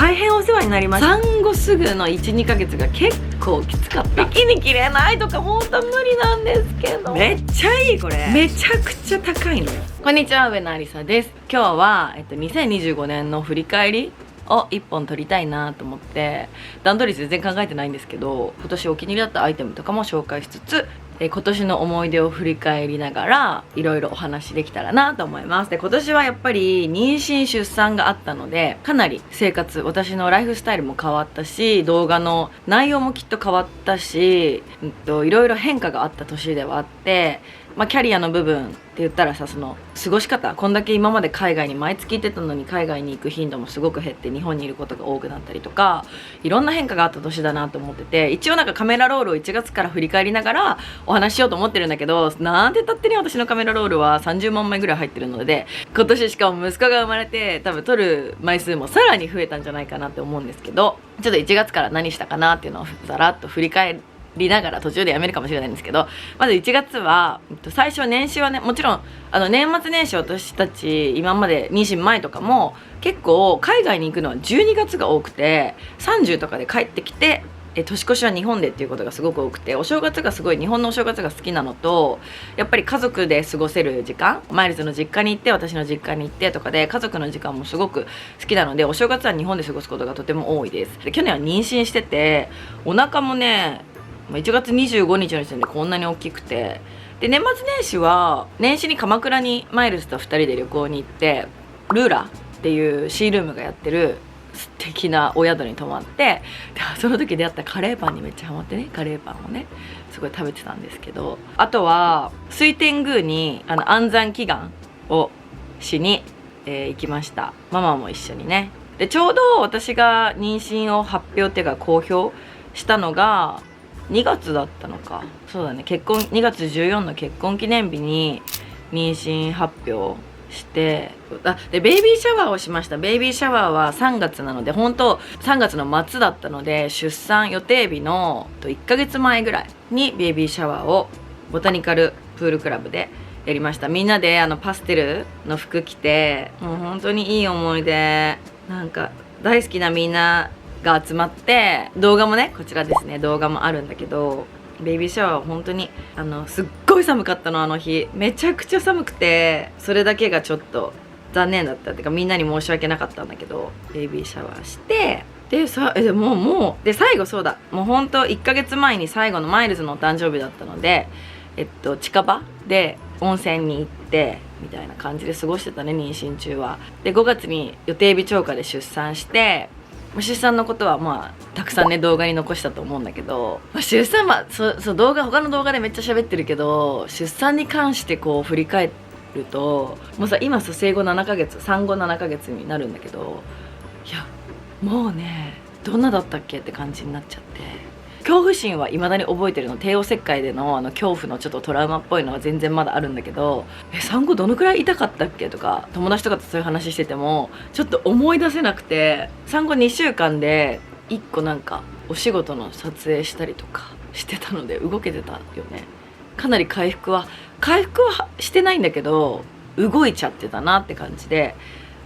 大変お世話になりました。産後すぐの 1,2 ヶ月が結構きつかった。ビキニ着れないとか本当無理なんですけど、めっちゃいい。これめちゃくちゃ高いのよ。こんにちは、上野ありさです。今日は、2025年の振り返りを1本撮りたいなと思って、段取り全然考えてないんですけど、今年お気に入りだったアイテムとかも紹介しつつ、今年の思い出を振り返りながらいろいろお話できたらなと思います。で、今年はやっぱり妊娠出産があったので、かなり生活、私のライフスタイルも変わったし、動画の内容もきっと変わったし、いろいろ変化があった年ではあって、キャリアの部分って言ったらさ、その過ごし方、こんだけ今まで海外に毎月行ってたのに海外に行く頻度もすごく減って日本にいることが多くなったりとか、いろんな変化があった年だなと思ってて、一応なんかカメラロールを1月から振り返りながらお話ししようと思ってるんだけど、なんてたってね、私のカメラロールは30万枚ぐらい入ってるので、今年しかも息子が生まれて多分撮る枚数もさらに増えたんじゃないかなって思うんですけど、ちょっと1月から何したかなっていうのをざらっと振り返りながら途中でやめるかもしれないんですけど、まず1月は最初年始はね、もちろん年末年始私たち今まで妊娠前とかも結構海外に行くのは12月が多くて、30とかで帰ってきて年越しは日本でっていうことがすごく多くて、お正月がすごい、日本のお正月が好きなのと、やっぱり家族で過ごせる時間、マイルズの実家に行って私の実家に行ってとかで家族の時間もすごく好きなので、お正月は日本で過ごすことがとても多いです。で、去年は妊娠しててお腹もね1月25日の時点でこんなに大きくて、で年末年始は年始に鎌倉にマイルズと2人で旅行に行って、ルーラっていうシールームがやってる素敵なお宿に泊まって、でその時出会ったカレーパンにめっちゃハマってね、カレーパンをねすごい食べてたんですけど、あとは水天宮に安産祈願をしに、行きました。ママも一緒にね。でちょうど私が妊娠を発表っていうか公表したのが2月だったのか。そうだね、結婚2月14の結婚記念日に妊娠発表して、でベイビーシャワーをしました。ベイビーシャワーは3月なので、本当3月の末だったので、出産予定日の1ヶ月前ぐらいにベイビーシャワーをボタニカルプールクラブでやりました。みんなでパステルの服着て、もう本当にいい思い出、なんか大好きなみんなが集まって、動画もね、こちらですね、動画もあるんだけど、ベイビーシャワーは本当にすっごい寒かったの。あの日めちゃくちゃ寒くて、それだけがちょっと残念だったっていうか、みんなに申し訳なかったんだけど、ベイビーシャワーして、ででもうで最後、そうだ、もう本当1ヶ月前に最後のマイルズのお誕生日だったので、近場で温泉に行ってみたいな感じで過ごしてたね、妊娠中は。で5月に予定日超過で出産して、出産のことはたくさんね動画に残したと思うんだけど、出産動画、他の動画でめっちゃ喋ってるけど、出産に関してこう振り返ると、もうさ、今生後7ヶ月、産後7ヶ月になるんだけど、いやもうね、どんなだったっけって感じになっちゃって、恐怖心は未だに覚えてるの。帝王切開での恐怖のちょっとトラウマっぽいのは全然まだあるんだけど、産後どのくらい痛かったっけとか、友達とかとそういう話しててもちょっと思い出せなくて、産後2週間で1個なんかお仕事の撮影したりとかしてたので動けてたよね。かなり回復はしてないんだけど動いちゃってたなって感じで、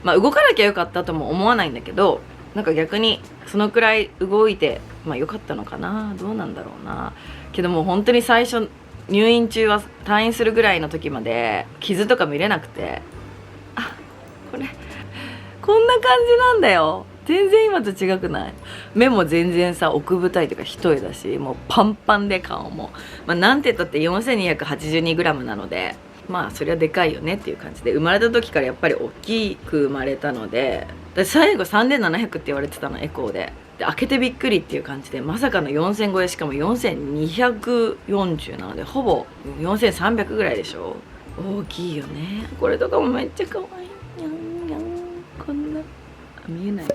動かなきゃよかったとも思わないんだけど、なんか逆にそのくらい動いて良かったのかな、どうなんだろうな。けどもう本当に最初入院中は退院するぐらいの時まで傷とか見れなくて、こんな感じなんだよ。全然今と違くない？目も全然さ、奥二重とか一重だし、もうパンパンで顔も、なんて言ったって 4282g なので、そりゃでかいよねっていう感じで、生まれた時からやっぱり大きく生まれたので、最後3700って言われてたの、エコーで。開けてびっくりっていう感じで、まさかの4000超え、しかも4240なので、ほぼ4300ぐらいでしょ。大きいよね。これとかもめっちゃ可愛い。にゃんにゃん、こんな見えないか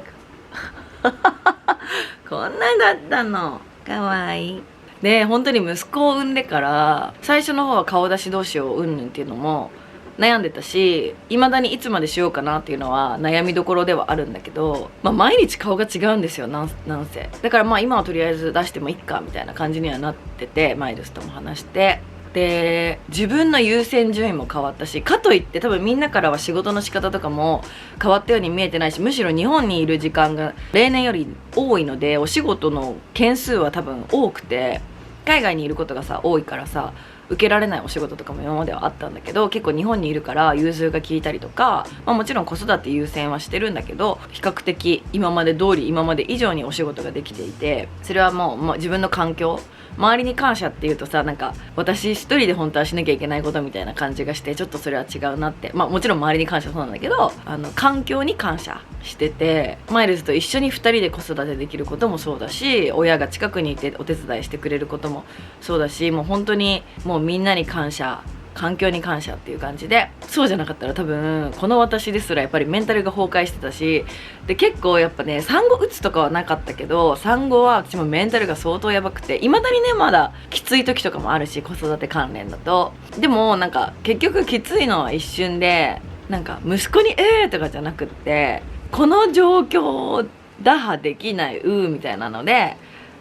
こんなんだったの、可愛い。で本当に息子を産んでから最初の方は顔出しどうしよううんぬんっていうのも悩んでたし、未だにいつまでしようかなっていうのは悩みどころではあるんだけど、毎日顔が違うんですよ、なんせ。だから今はとりあえず出してもいっかみたいな感じにはなってて、マイルスとも話して、で自分の優先順位も変わったし、かといって多分みんなからは仕事の仕方とかも変わったように見えてないし、むしろ日本にいる時間が例年より多いので、お仕事の件数は多分多くて、海外にいることがさ多いからさ、受けられないお仕事とかも今まではあったんだけど、結構日本にいるから融通が利いたりとか、もちろん子育て優先はしてるんだけど、比較的今まで通り今まで以上にお仕事ができていて、それはもう自分の環境、周りに感謝っていうとさ、なんか私一人で本当はしなきゃいけないことみたいな感じがして、ちょっとそれは違うなって、もちろん周りに感謝そうなんだけど、環境に感謝してて、マイルズと一緒に2人で子育てできることもそうだし、親が近くにいてお手伝いしてくれることもそうだし、もう本当にもうみんなに感謝、環境に感謝っていう感じで、そうじゃなかったら多分この私ですらやっぱりメンタルが崩壊してたし、で結構やっぱね、産後うつとかはなかったけど、産後は私もメンタルが相当やばくて、未だにねまだきつい時とかもあるし、子育て関連だと。でもなんか結局きついのは一瞬で、なんか息子にとかじゃなくって、この状況を打破できないみたいなので、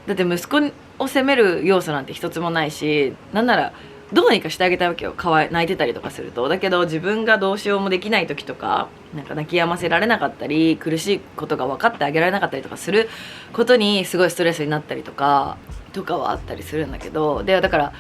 だって息子を責める要素なんて一つもないし、なんならどうにかしてあげたわけよ。泣いてたりとかすると。だけど自分がどうしようもできない時とか、なんか泣き止ませられなかったり、苦しいことが分かってあげられなかったりとかすることにすごいストレスになったりとかはあったりするんだけど、でだから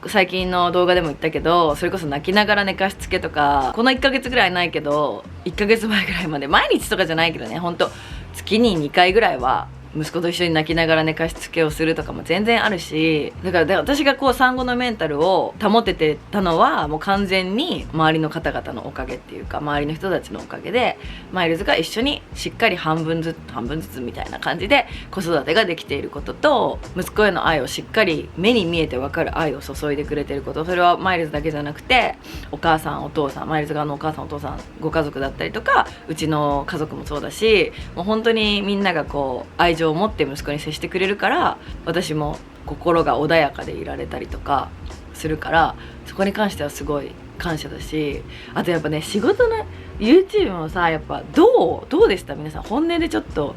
最近の動画でも言ったけど、それこそ泣きながら寝かしつけとか、この1ヶ月ぐらいないけど1ヶ月前ぐらいまで、毎日とかじゃないけどね、ほんと月に2回ぐらいは息子と一緒に泣きながら寝かしつけをするとかも全然あるし、だから私がこう産後のメンタルを保ててたのはもう完全に周りの方々のおかげっていうか、周りの人たちのおかげで、マイルズが一緒にしっかり半分ずつみたいな感じで子育てができていることと、息子への愛をしっかり目に見えて分かる愛を注いでくれてること、それはマイルズだけじゃなくて、お母さんお父さん、マイルズ側のお母さんお父さんご家族だったりとか、うちの家族もそうだし、もう本当にみんながこう愛情を持って息子に接してくれるから、私も心が穏やかでいられたりとかするから、そこに関してはすごい感謝だし、あとやっぱね、仕事の YouTube もさ、やっぱどうでした？皆さん本音でちょっと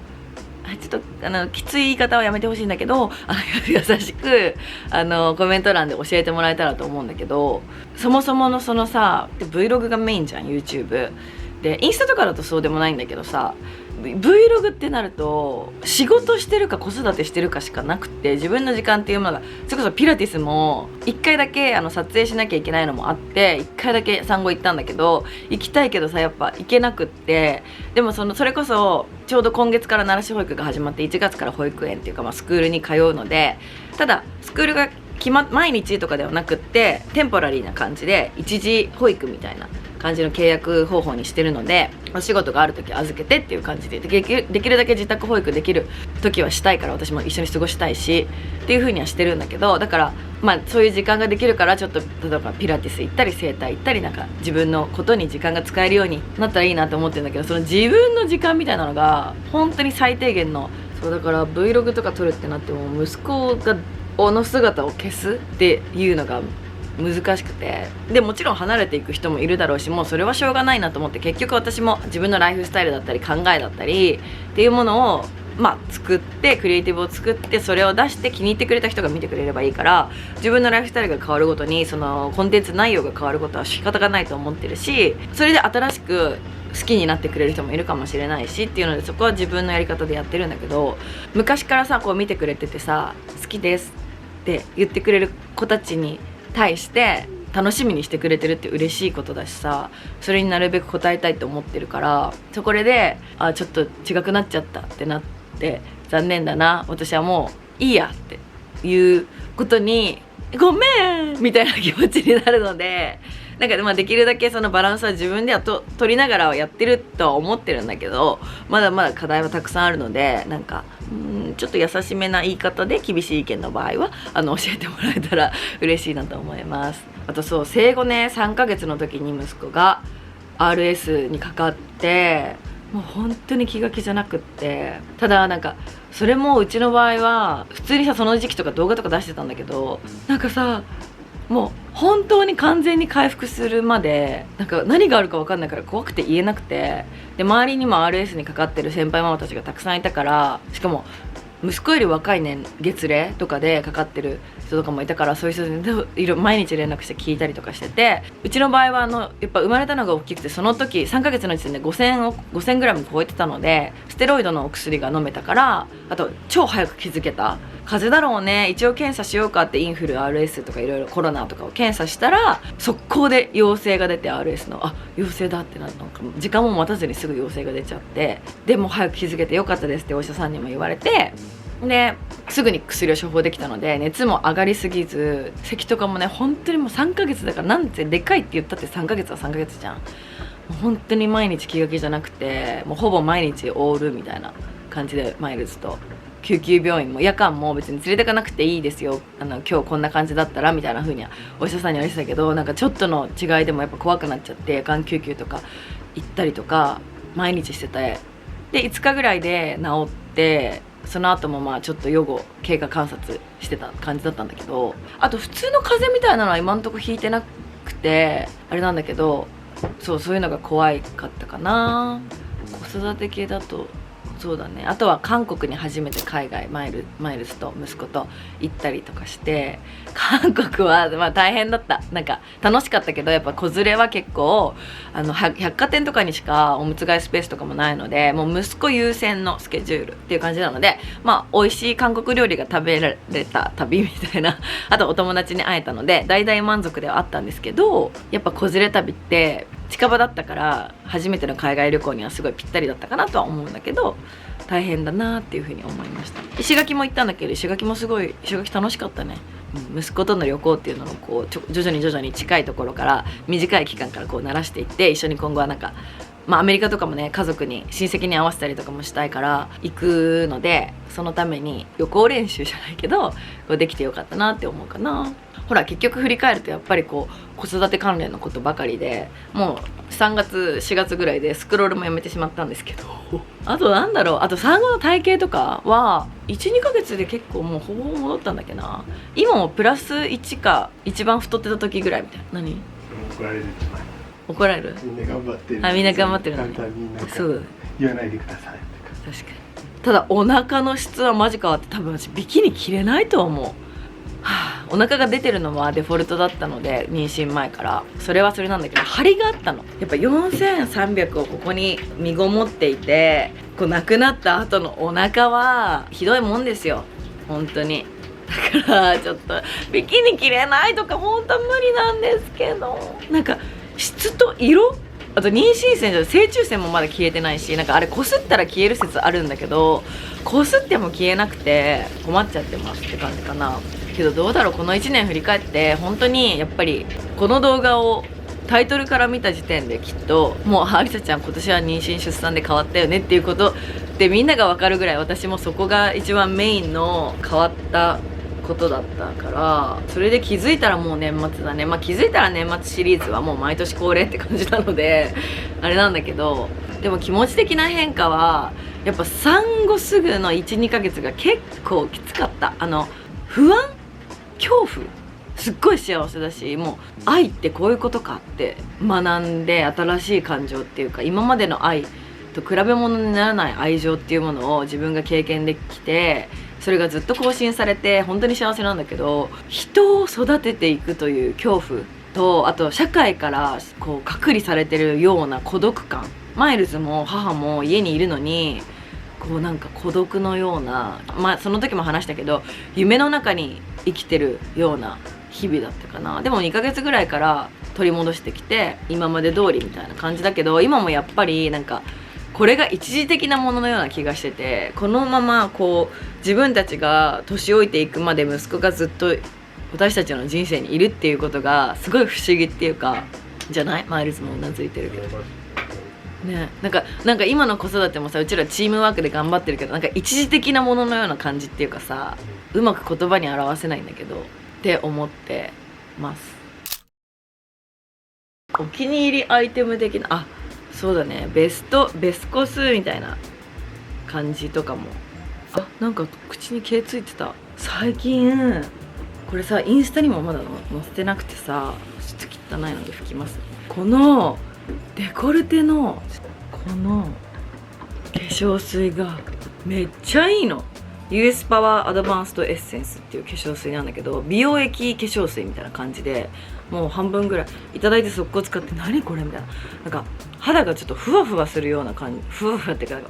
きつい言い方はやめてほしいんだけど、優しくコメント欄で教えてもらえたらと思うんだけど、そもそものそのさ Vlog がメインじゃん YouTube で、インスタとかだとそうでもないんだけどさ、 Vlog ってなると仕事してるか子育てしてるかしかなくて、自分の時間っていうものが、それこそピラティスも1回だけ撮影しなきゃいけないのもあって、1回だけ産後行ったんだけど、行きたいけどさやっぱ行けなくって、でもそれこそちょうど今月から奈良市保育が始まって、1月から保育園っていうか、スクールに通うので、ただスクールが毎日とかではなくって、テンポラリーな感じで一時保育みたいな感じの契約方法にしてるので、お仕事がある時預けてっていう感じで、できるだけ自宅保育できる時はしたいから、私も一緒に過ごしたいしっていう風にはしてるんだけど、だからそういう時間ができるから、ちょっと例えばピラティス行ったり整体行ったり、なんか自分のことに時間が使えるようになったらいいなと思ってるんだけど、その自分の時間みたいなのが本当に最低限の、そうだから Vlog とか撮るってなっても、息子がの姿を消すっていうのが難しくて、でもちろん離れていく人もいるだろうし、もうそれはしょうがないなと思って、結局私も自分のライフスタイルだったり考えだったりっていうものを作って、クリエイティブを作って、それを出して気に入ってくれた人が見てくれればいいから、自分のライフスタイルが変わるごとにそのコンテンツ内容が変わることは仕方がないと思ってるし、それで新しく好きになってくれる人もいるかもしれないしっていうので、そこは自分のやり方でやってるんだけど、昔からさこう見てくれててさ、好きですって言ってくれる子たちに対して楽しみにしてくれてるって嬉しいことだしさ、それになるべく応えたいと思ってるから、そこでちょっと違くなっちゃったってなって残念だな、私はもういいやっていうことにごめんみたいな気持ちになるので、なんかできるだけそのバランスは自分では取りながらはやってるとは思ってるんだけど、まだまだ課題はたくさんあるので、なんかちょっと優しめな言い方で厳しい意見の場合は教えてもらえたら嬉しいなと思います。あとそう、生後ね3ヶ月の時に息子が RS にかかって、もう本当に気が気じゃなくって、ただなんかそれもうちの場合は普通にさ、その時期とか動画とか出してたんだけど、なんかさもう本当に完全に回復するまでなんか何があるか分かんないから怖くて言えなくて、で周りにも RS にかかってる先輩ママたちがたくさんいたから、しかも息子より若い年月齢とかでかかってる人とかもいたから、そういう人で毎日連絡して聞いたりとかしてて、うちの場合はやっぱ生まれたのが大きくて、その時3ヶ月の時点で5000グラム超えてたので、ステロイドのお薬が飲めたから、あと超早く気づけた。風邪だろうね、一応検査しようかって、インフル RS とかいろいろコロナとかを検査したら速攻で陽性が出て、 RS の陽性だってなんか時間も待たずにすぐ陽性が出ちゃって、でも早く気づけてよかったですってお医者さんにも言われて、ですぐに薬を処方できたので、熱も上がりすぎず、咳とかもね本当にもう3ヶ月だから、なんてでかいって言ったって3ヶ月は3ヶ月じゃん。もう本当に毎日気が気じゃなくて、もうほぼ毎日オールみたいな感じで、マイルズと救急病院も夜間も別に連れてかなくていいですよ、今日こんな感じだったらみたいな風にはお医者さんに言われてたけど、なんかちょっとの違いでもやっぱ怖くなっちゃって、夜間救急とか行ったりとか毎日してて、で5日ぐらいで治って、その後もまあちょっと予後経過観察してた感じだったんだけど、あと普通の風邪みたいなのは今のところ引いてなくてあれなんだけど、そういうのが怖かったかな。子育て系だとそうだね。あとは韓国に初めて海外マイルズと息子と行ったりとかして、韓国はまあ大変だった。なんか楽しかったけど、やっぱ子連れは結構百貨店とかにしかおむつ替えスペースとかもないので、もう息子優先のスケジュールっていう感じなので、まあ美味しい韓国料理が食べられた旅みたいなあとお友達に会えたので大々満足ではあったんですけど、やっぱ子連れ旅って近場だったから初めての海外旅行にはすごいぴったりだったかなとは思うんだけど、大変だなっていう風に思いました。石垣も行ったんだけど、石垣もすごい楽しかったね。息子との旅行っていうのをこう徐々に近いところから短い期間からこう慣らしていって、一緒に今後はなんかまあアメリカとかもね、家族に親戚に合わせたりとかもしたいから行くので、そのために旅行練習じゃないけどこうできてよかったなって思うかな。ほら結局振り返るとやっぱりこう子育て関連のことばかりで、もう3月4月ぐらいでスクロールもやめてしまったんですけどあとなんだろう、あと産後の体型とかは 1,2 ヶ月で結構もうほぼ戻ったんだっけな。今もプラス1か一番太ってた時ぐらいみたいな。何怒られるじゃない。怒られる。みんな頑張ってる。みんな頑張ってるのに。そうだね。言わないでください。確かに。ただお腹の質はマジ変わって、多分私ビキニ着れないと思う。お腹が出てるのはデフォルトだったので、妊娠前からそれはそれなんだけど、張りがあったの。やっぱ4300をここに身ごもっていて、こう亡くなった後のお腹はひどいもんですよ本当に。だからちょっとビキニ着れないとか本当無理なんですけど、なんか質と色、あと妊娠線じゃ正中線もまだ消えてないし、なんかあれこすったら消える説あるんだけど、こすっても消えなくて困っちゃってますって感じかな。けどどうだろう、この1年振り返って本当にやっぱりこの動画をタイトルから見た時点できっともうありさちゃん今年は妊娠出産で変わったよねっていうことでみんなが分かるぐらい、私もそこが一番メインの変わったことだったから、それで気づいたらもう年末だね。まあ気づいたら年末シリーズはもう毎年恒例って感じなのであれなんだけど、でも気持ち的な変化はやっぱ産後すぐの 1,2 ヶ月が結構きつかった。不安、恐怖、すっごい幸せだし、もう愛ってこういうことかって学んで、新しい感情っていうか今までの愛と比べ物にならない愛情っていうものを自分が経験できて、それがずっと更新されて本当に幸せなんだけど、人を育てていくという恐怖と、あと社会からこう隔離されてるような孤独感。マイルズも母も家にいるのにこうなんか孤独のような、まあその時も話したけど夢の中に生きてるような日々だったかな。でも2ヶ月ぐらいから取り戻してきて今まで通りみたいな感じだけど、今もやっぱりなんかこれが一時的なもののような気がしてて、このままこう自分たちが年老いていくまで息子がずっと私たちの人生にいるっていうことがすごい不思議っていうか、じゃない？マイルズもうなずいてるけどね。なんか今の子育てもさ、うちらチームワークで頑張ってるけど、なんか一時的なもののような感じっていうかさ、うまく言葉に表せないんだけどって思ってます。お気に入りアイテム的な、そうだね、ベスコスみたいな感じとかも、なんか口に毛ついてた。最近これさインスタにもまだ載せてなくてさ、ちょっと汚いので拭きます。このデコルテのこの化粧水がめっちゃいいの。US パワーアドバンストエッセンスっていう化粧水なんだけど、美容液化粧水みたいな感じで、もう半分ぐらいいただいて速攻使って、何これみたいな、なんか肌がちょっとふわふわするような感じ、ふわふわっていうか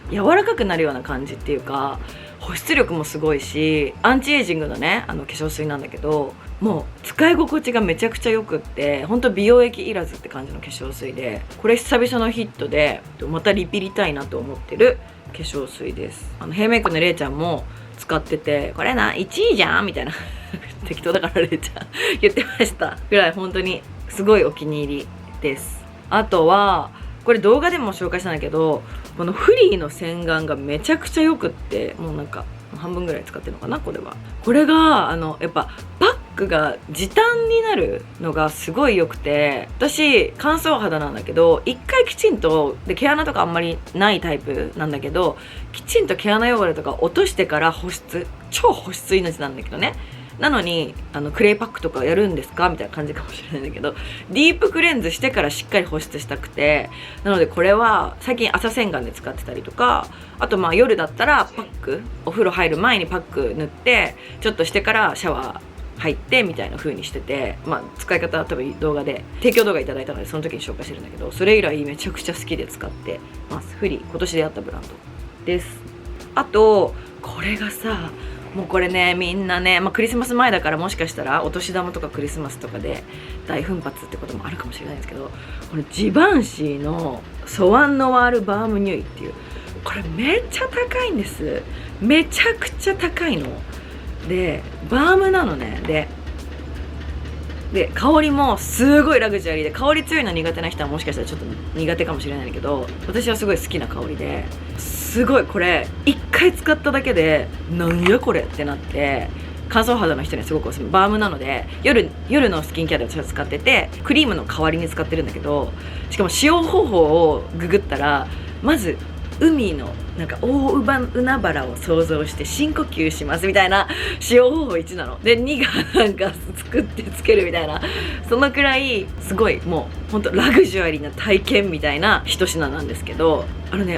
柔らかくなるような感じっていうか、保湿力もすごいし、アンチエイジングのね化粧水なんだけど、もう使い心地がめちゃくちゃよくって、ほんと美容液いらずって感じの化粧水で、これ久々のヒットでまたリピりたいなと思ってる化粧水です。ヘイメイクのれいちゃんも使ってて、これな1位じゃんみたいな適当だかられいちゃん言ってましたぐらい、本当にすごいお気に入りです。あとはこれ動画でも紹介したんだけど、このフリーの洗顔がめちゃくちゃよくって、もうなんか半分ぐらい使ってるのかな、これは。これがやっぱパックが時短になるのがすごい良くて、私乾燥肌なんだけど、一回きちんとで毛穴とかあんまりないタイプなんだけど、きちんと毛穴汚れとか落としてから保湿、超保湿命なんだけどね。なのにクレイパックとかやるんですかみたいな感じかもしれないんだけど、ディープクレンズしてからしっかり保湿したくて、なのでこれは最近朝洗顔で使ってたりとか、あと夜だったらパック、お風呂入る前にパック塗ってちょっとしてからシャワー入ってみたいな風にしてて、使い方は多分動画で提供動画いただいたのでその時に紹介してるんだけど、それ以来めちゃくちゃ好きで使ってます。フリー今年出会ったブランドです。あとこれがさ、もうこれねみんなね、クリスマス前だからもしかしたらお年玉とかクリスマスとかで大奮発ってこともあるかもしれないんですけど、これジバンシーのソワンノワールバームニュイっていう、これめっちゃ高いんです。めちゃくちゃ高いので、バームなのね。で香りもすごいラグジュアリーで、香り強いの苦手な人はもしかしたらちょっと苦手かもしれないんだけど、私はすごい好きな香りで、すごいこれ1回使っただけでなんやこれってなって、乾燥肌の人にはすごくおすすめ。バームなので夜のスキンケアで私は使ってて、クリームの代わりに使ってるんだけど、しかも使用方法をググったら、まず海のなんか大海原を想像して深呼吸しますみたいな使用方法1なので、2がなんか作ってつけるみたいな、そのくらいすごいもうほんとラグジュアリーな体験みたいな一品なんですけど、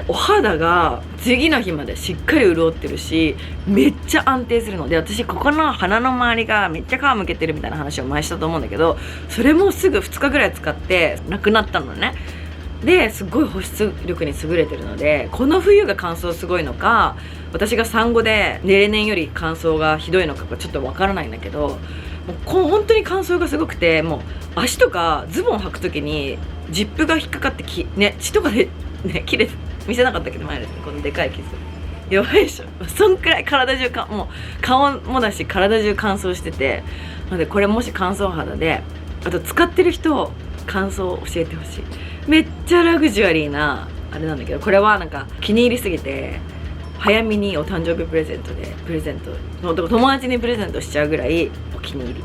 お肌が次の日までしっかり潤ってるし、めっちゃ安定するので、私ここの鼻の周りがめっちゃ皮むけてるみたいな話を前したと思うんだけど、それもすぐ2日ぐらい使ってなくなったのね。ですごい保湿力に優れてるので、この冬が乾燥すごいのか、私が産後で例年より乾燥がひどいのかちょっとわからないんだけど、もう本当に乾燥がすごくて、もう足とかズボン履く時にジップが引っかかって血とかで切れて、見せなかったけど前ですね、このでかい傷やばいでしょ。そんくらい体中もう顔もだし体中乾燥してて、なのでこれもし乾燥肌で、あと使ってる人感想を教えてほしい。めっちゃラグジュアリーなあれなんだけど、これはなんか気に入りすぎて早めにお誕生日プレゼント友達にプレゼントしちゃうぐらいお気に入り。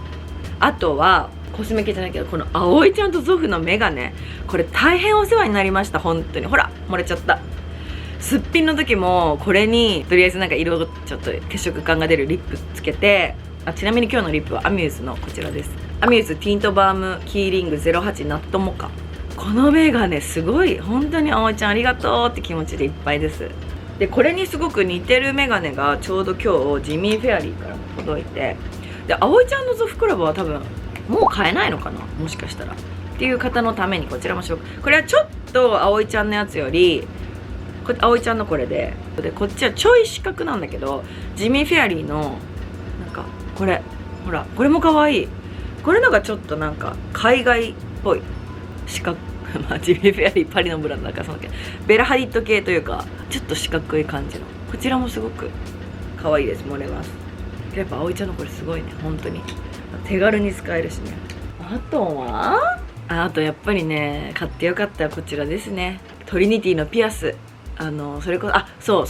あとはコスメ系じゃないけど、この葵ちゃんとゾフのメガネ、これ大変お世話になりました。本当にほら漏れちゃった。すっぴんの時もこれにとりあえずなんか色ちょっと血色感が出るリップつけて、ちなみに今日のリップはアミューズのこちらです。アミューズティントバームキーリング08ナットモカ。このメガネすごい、本当に葵ちゃんありがとうって気持ちでいっぱいです。でこれにすごく似てるメガネがちょうど今日ジミーフェアリーからも届いて、で葵ちゃんのゾフクラブは多分もう買えないのかな、もしかしたらっていう方のためにこちらもこれはちょっと葵ちゃんのやつより葵ちゃんのこれでこっちはちょい四角なんだけど、ジミーフェアリーのなんかこれほらこれも可愛い。これのがちょっとなんか海外っぽい四角ジミーフェアリーパリのブランドだからそうだけど、ベラハリッド系というかちょっと四角い感じの、こちらもすごく可愛いです。漏れます。やっぱ葵ちゃんのこれすごいね、本当に手軽に使えるしね。あとやっぱりね買ってよかったらこちらですね、トリニティのピアス。そ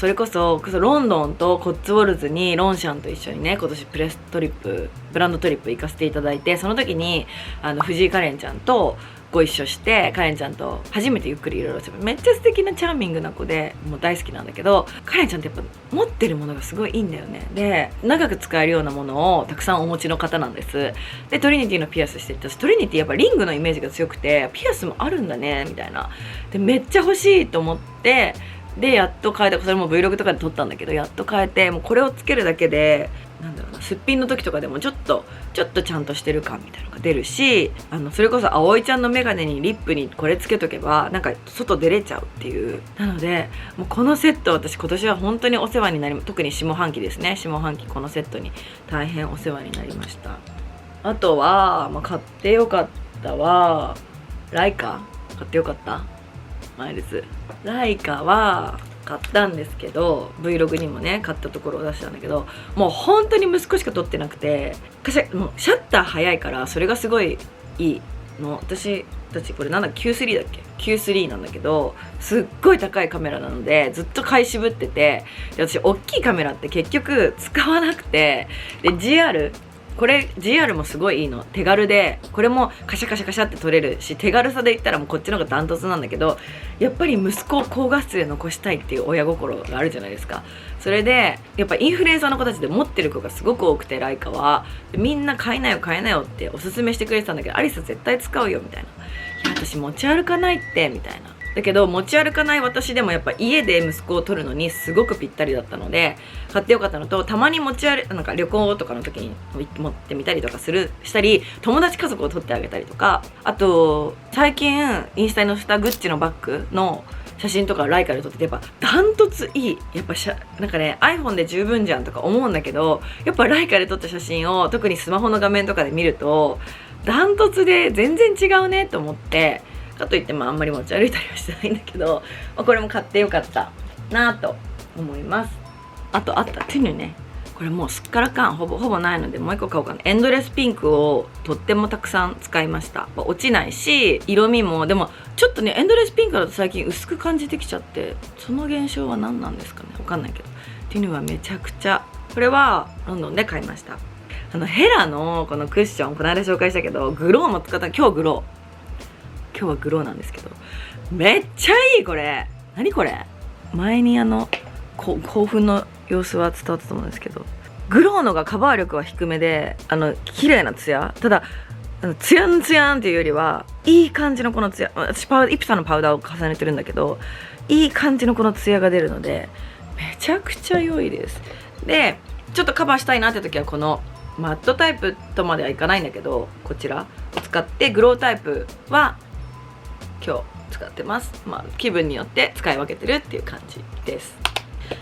れこそロンドンとコッツウォルズにロンシャンと一緒にね、今年ブランドトリップ行かせていただいて、その時に藤井カレンちゃんとご一緒して、カレンちゃんと初めてゆっくりいろいろして、めっちゃ素敵なチャーミングな子でもう大好きなんだけど、カレンちゃんってやっぱ持ってるものがすごいいいんだよね。で長く使えるようなものをたくさんお持ちの方なんです。でトリニティのピアスしてて、トリニティやっぱリングのイメージが強くて、ピアスもあるんだねみたいなで、めっちゃ欲しいと思ってでやっと変えた。それも Vlog とかで撮ったんだけど、やっと変えて、もうこれをつけるだけでなんだろうな、すっぴんの時とかでもちょっとちゃんとしてる感みたいなのが出るし、それこそ葵ちゃんのメガネにリップにこれつけとけばなんか外出れちゃうっていう。なのでもうこのセット、私今年は本当にお世話になり、特に下半期ですね、下半期このセットに大変お世話になりました。あとは、買ってよかったはライカ買ってよかった。マイルズライカは買ったんですけど、 Vlog にもね買ったところを出したんだけど、もう本当に息子しか撮ってなくて、もうシャッター早いからそれがすごいいいの。私たちこれなんだ Q3 だっけ、 Q3 なんだけど、すっごい高いカメラなのでずっと買い渋ってて、で私大きいカメラって結局使わなくて、で GR もすごいいいの、手軽で、これもカシャカシャカシャって撮れるし、手軽さで言ったらもうこっちの方がダントツなんだけど、やっぱり息子を高画質で残したいっていう親心があるじゃないですか。それでやっぱインフルエンサーの子たちで持ってる子がすごく多くて、ライカはみんな買いなよっておすすめしてくれてたんだけど、アリス絶対使うよみたいな、いや私持ち歩かないってみたいな。だけど持ち歩かない私でもやっぱ家で息子を撮るのにすごくぴったりだったので買ってよかったのと、たまになんか旅行とかの時に持ってみたりとかしたり、友達家族を撮ってあげたりとか、あと最近インスタに載せたグッチのバッグの写真とかライカで撮ってて、やっぱダントツいい。やっぱなんかね iPhone で十分じゃんとか思うんだけど、やっぱライカで撮った写真を特にスマホの画面とかで見るとダントツで全然違うねと思って、かといってあんまり持ち歩いたりはしてないんだけど、これも買ってよかったなと思います。あと手にね、これもうすっからかんほぼないのでもう一個買おうかな。エンドレスピンクをとってもたくさん使いました。落ちないし色味も、でもちょっとねエンドレスピンクだと最近薄く感じてきちゃって、その現象は何なんですかね、わかんないけど、ティヌはめちゃくちゃ、これはロンドンで買いました。ヘラのこのクッション、この間紹介したけどグローも使った。今日はグローなんですけど、めっちゃいい。これ何これ、前に興奮の様子は伝わったと思うんですけど、グローのがカバー力は低めで綺麗なツヤ、ただツヤンツヤンっていうよりはいい感じのこのツヤ、私イプサのパウダーを重ねてるんだけど、いい感じのこのツヤが出るのでめちゃくちゃ良いです。でちょっとカバーしたいなって時はこのマットタイプとまではいかないんだけど、こちらを使って、グロータイプは今日使ってます。気分によって使い分けてるっていう感じです。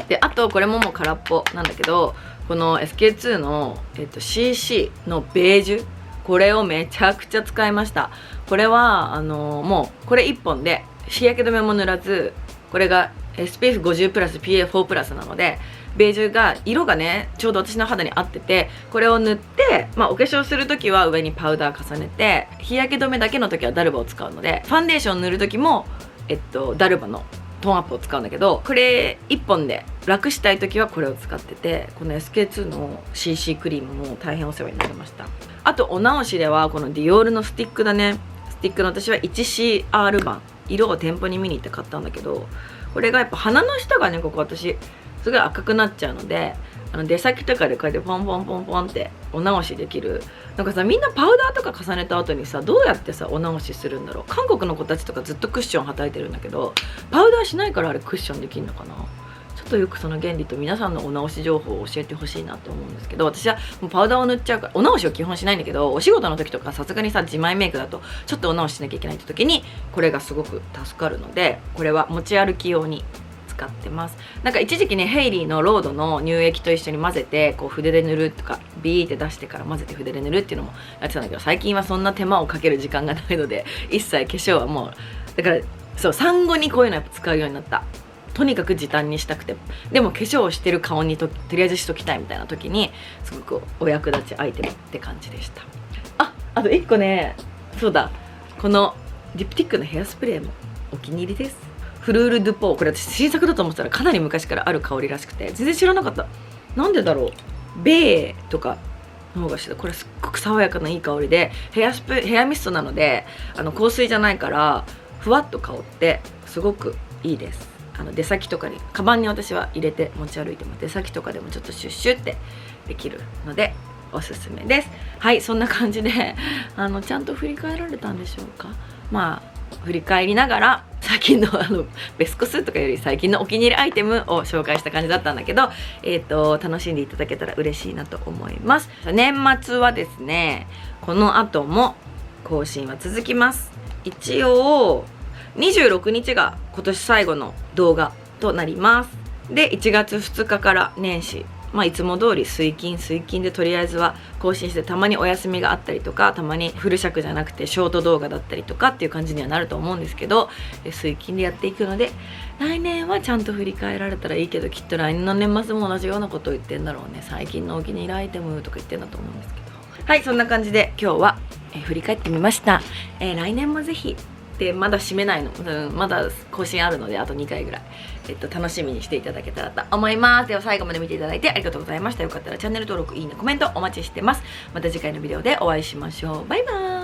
であとこれももう空っぽなんだけど、この SK2 の、CC のベージュ、これをめちゃくちゃ使いました。これはもうこれ1本で日焼け止めも塗らず、これが SPF50 プラス PA4 プラスなので、ベージュが色がねちょうど私の肌に合ってて、これを塗って、お化粧する時は上にパウダー重ねて、日焼け止めだけの時はダルバを使うので、ファンデーション塗る時もダルバのトーンアップを使うんだけど、これ1本で楽したい時はこれを使ってて、この SK2 の CC クリームも大変お世話になりました。あとお直しではこのディオールのスティックだね。スティックの私は 1CR 版、色を店舗に見に行って買ったんだけど、これがやっぱ鼻の下がね、ここ私すごい赤くなっちゃうので、出先とかでこうやってポンポンポンポンってお直しできる。なんかさ、みんなパウダーとか重ねた後にさ、どうやってさお直しするんだろう。韓国の子たちとかずっとクッションはたいてるんだけど、パウダーしないからあれクッションできるのかな。ちょっとよくその原理と皆さんのお直し情報を教えてほしいなと思うんですけど、私はもうパウダーを塗っちゃうから、お直しを基本しないんだけど、お仕事の時とかさすがにさ自前メイクだとちょっとお直ししなきゃいけないって時にこれがすごく助かるので、これは持ち歩き用に使ってます。なんか一時期ね、ヘイリーのロードの乳液と一緒に混ぜてこう筆で塗るとか、ビーって出してから混ぜて筆で塗るっていうのもやってたんだけど、最近はそんな手間をかける時間がないので、一切化粧はもうだから、そう産後にこういうのやっぱ使うようになった。とにかく時短にしたくて、でも化粧をしてる顔にとりあえずしときたいみたいな時にすごくお役立ちアイテムって感じでした。あと1個ね、そうだ、このリプティックのヘアスプレーもお気に入りです。フルール・ドゥ・ポー、これ私新作だと思ってたらかなり昔からある香りらしくて、全然知らなかった。なんでだろう、ベーとかの方がしてた。これすっごく爽やかないい香りで、ヘアミストなので香水じゃないからふわっと香ってすごくいいです。出先とかにカバンに私は入れて持ち歩いてます。出先とかでもちょっとシュッシュってできるのでおすすめです。はい、そんな感じでちゃんと振り返られたんでしょうか。振り返りながら最近のベスコスとかより最近のお気に入りアイテムを紹介した感じだったんだけど、楽しんでいただけたら嬉しいなと思います。年末はですね、この後も更新は続きます。一応26日が今年最後の動画となります。で1月2日から年始、いつも通り水金でとりあえずは更新して、たまにお休みがあったりとか、たまにフル尺じゃなくてショート動画だったりとかっていう感じにはなると思うんですけど、水金でやっていくので、来年はちゃんと振り返られたらいいけど、きっと来年の年末も同じようなことを言ってんだろうね。最近のお気に入りアイテムとか言ってんだと思うんですけど、はい、そんな感じで今日は、振り返ってみました。来年もぜひで、まだ締めないの、まだ更新あるのであと2回ぐらい、楽しみにしていただけたらと思います。では最後まで見ていただいてありがとうございました。よかったらチャンネル登録、いいね、コメントお待ちしてます。また次回のビデオでお会いしましょう。バイバーイ。